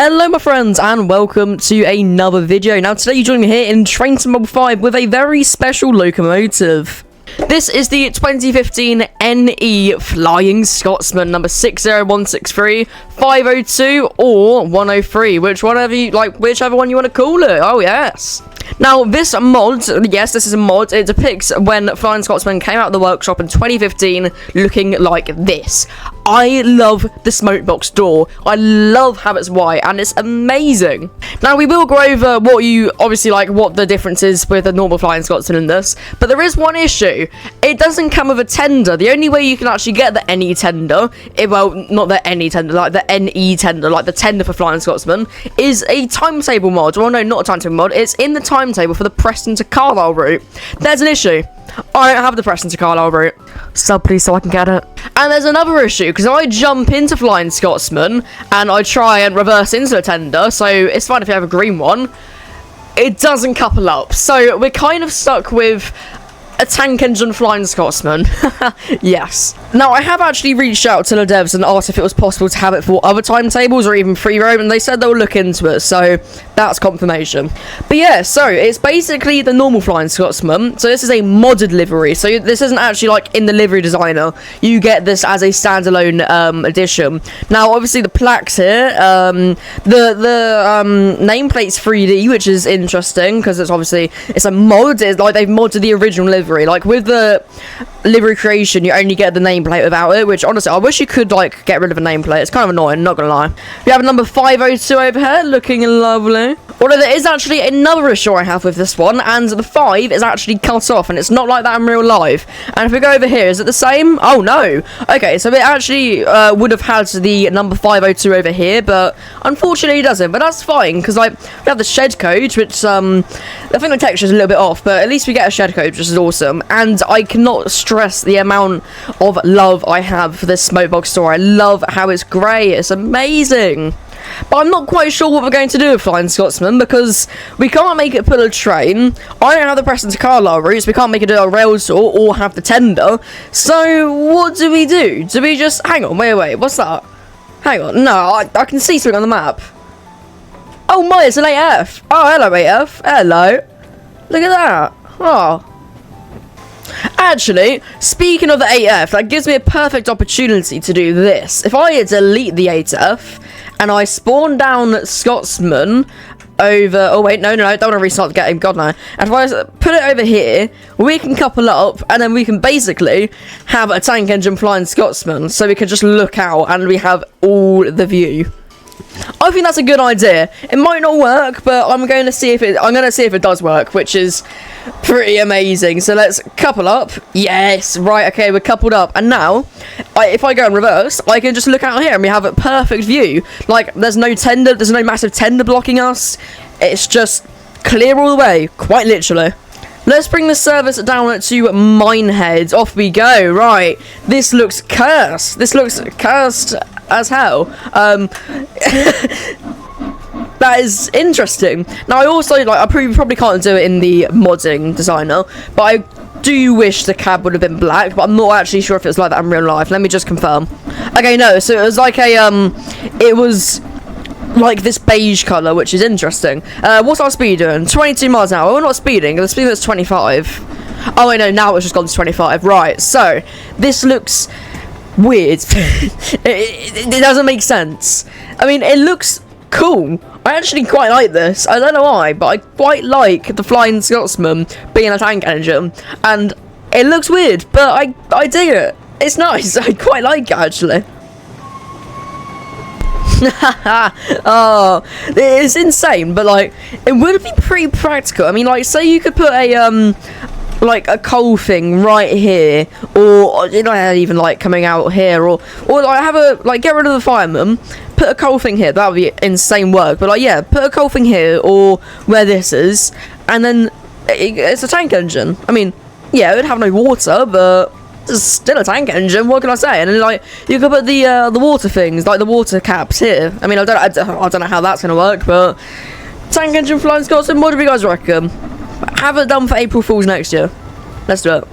Hello my friends and welcome to another video. Now today you're joining me here in Train Sim Mobile 5 with a very special locomotive. This is the 2015 NE Flying Scotsman number 60163, 502 or 103, whichever one you want to call it. Oh yes. Now this mod, yes, this is a mod. It depicts when Flying Scotsman came out of the workshop in 2015 looking like this. I love the smoke box door. I love how it's white and it's amazing. Now we will go over what the difference is with a normal Flying Scotsman in this, but there is one issue. It doesn't come with a tender. The only way you can actually get the NE tender, not the NE tender, like the NE tender, like the tender for Flying Scotsman, is a timetable mod. Well, no, not a timetable mod. It's in the timetable for the Preston to Carlisle route. There's an issue. I don't have the Preston to Carlisle route. Sub please so I can get it. And there's another issue, because I jump into Flying Scotsman and I try and reverse into a tender, so it's fine if you have a green one. It doesn't couple up, so we're kind of stuck with a tank engine Flying Scotsman. Yes. Now, I have actually reached out to the devs and asked if it was possible to have it for other timetables or even free roam, and they said they'll look into it, so that's confirmation. But yeah, so it's basically the normal Flying Scotsman. So this is a modded livery, so this isn't actually like in the livery designer. You get this as a standalone edition. Now, obviously the plaques here, the nameplate's 3D, which is interesting because it's a mod. It's like they've modded the original livery. Like with the livery creation, you only get the nameplate without it, which honestly I wish you could like get rid of a nameplate. It's kind of annoying, not gonna lie. We have a number 502 over here, looking lovely. Although there is actually another issue I have with this one, and the 5 is actually cut off, and it's not like that in real life. And if we go over here, is it the same? Oh no. Okay, so it actually would have had the number 502 over here, but unfortunately it doesn't. But that's fine, because like we have the shed code, which I think the texture is a little bit off, but at least we get a shed code, which is awesome. And I cannot stress the amount of love I have for this smoke box store. I love how it's grey. It's amazing. But I'm not quite sure what we're going to do with Flying Scotsman, because we can't make it pull a train. I don't have the Preston to Carlisle routes. We can't make it do a rail saw or have the tender. So what do we do? Do we just hang on? Wait. What's that? Hang on. No, I can see something on the map. Oh my, it's an 8F. Oh, hello 8F. Hello. Look at that. Oh. Actually, speaking of the 8F, that gives me a perfect opportunity to do this. If I delete the 8F and I spawn down Scotsman over... Oh, wait, no, don't want to restart the game. God, no. And if I put it over here, we can couple up, and then we can basically have a tank engine Flying Scotsman, so we can just look out and we have all the view. I think that's a good idea. It might not work, but I'm going to see if it does work, which is pretty amazing. So let's couple up. Yes, right, okay, we're coupled up. And now, if I go in reverse, I can just look out here and we have a perfect view. Like, there's no massive tender blocking us. It's just clear all the way, quite literally. Let's bring the service down to Minehead. Off we go. Right. This looks cursed. This looks cursed as hell. That is interesting. Now, I also, I probably can't do it in the modding designer, but I do wish the cab would have been black, but I'm not actually sure if it was like that in real life. Let me just confirm. Okay, no. So it was like it was like this beige colour, which is interesting. What's our speed doing? 22 miles an hour. We're not speeding. The speed limit's 25. Oh, wait, no, now it's just gone to 25. Right, so this looks weird. it doesn't make sense. I mean, it looks cool. I actually quite like this. I don't know why, but I quite like the Flying Scotsman being a tank engine. And it looks weird, but I dig it. It's nice. I quite like it, actually. Oh, it's insane, but like it would be pretty practical. I mean, like, say you could put a like a coal thing right here, or you know, even like coming out here, or like have a get rid of the fireman, put a coal thing here. That would be insane work. But like, yeah, put a coal thing here or where this is, and then it's a tank engine. I mean, yeah, it would have no water, but it's still a tank engine. What can I say? And then, like, you could put the water things, like the water caps here. I mean, I don't know how that's gonna work, but tank engine Flying Scotsman. What do you guys reckon? Have it done for April Fool's next year. Let's do it.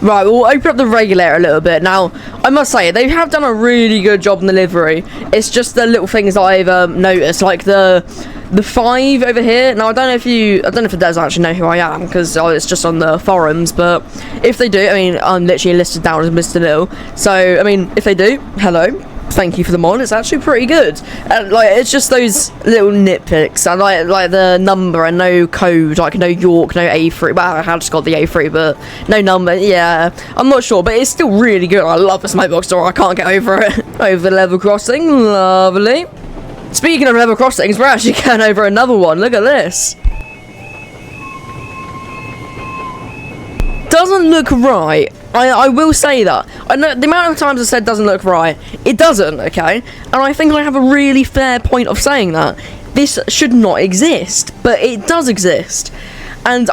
Right, we'll open up the regulator a little bit. Now, I must say, they have done a really good job in the livery. It's just the little things that I've noticed, like the 5 over here. Now, I don't know if the devs actually know who I am, because it's just on the forums, but if they do, I mean, I'm literally listed down as Mr. Little. So, I mean, if they do, hello. Thank you for the mod. It's actually pretty good. Like, it's just those little nitpicks. I like the number and no code, like no York, no A3. Well, I just got the A3, but no number. Yeah, I'm not sure, but it's still really good. I love the smokebox door. I can't get over it. Over level crossing, lovely. Speaking of level crossings, we're actually going over another one. Look at this. Doesn't look right. I will say that. I know the amount of times I said doesn't look right. It doesn't, okay? And I think I have a really fair point of saying that. This should not exist, but it does exist. And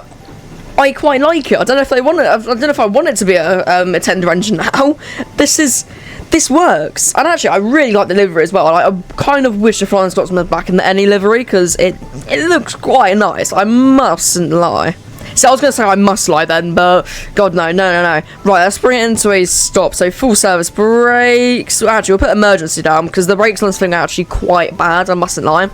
I quite like it. I don't know if they want it. I don't know if I want it to be a tender engine now. This works. And actually, I really like the livery as well. I kind of wish the Flying Scotsman was back in the any livery, because it looks quite nice. I mustn't lie. So I was going to say I must lie then, but God, no. Right, let's bring it into a stop. So full service brakes. Actually, we'll put emergency down, because the brakes on this thing are actually quite bad. I mustn't lie.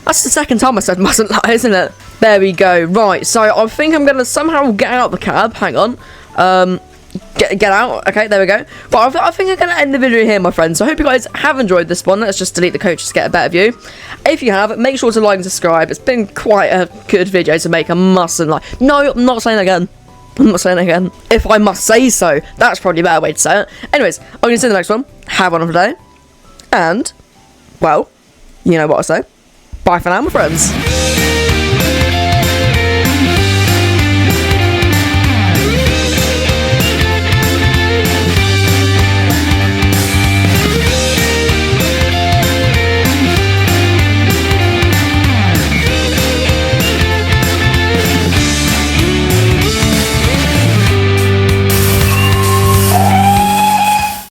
That's the second time I said mustn't lie, isn't it? There we go. Right, so I think I'm going to somehow get out the cab. Hang on. Get out. Okay, there we go. But I think I'm going to end the video here, my friends. So I hope you guys have enjoyed this one. Let's just delete the coaches to get a better view. If you have, make sure to like and subscribe. It's been quite a good video to make. I mustn't lie. No, I'm not saying again. I'm not saying again. If I must say so. That's probably a better way to say it. Anyways, I'm going to see you in the next one. Have one of the day. And, well, you know what I say. Bye for now, my friends.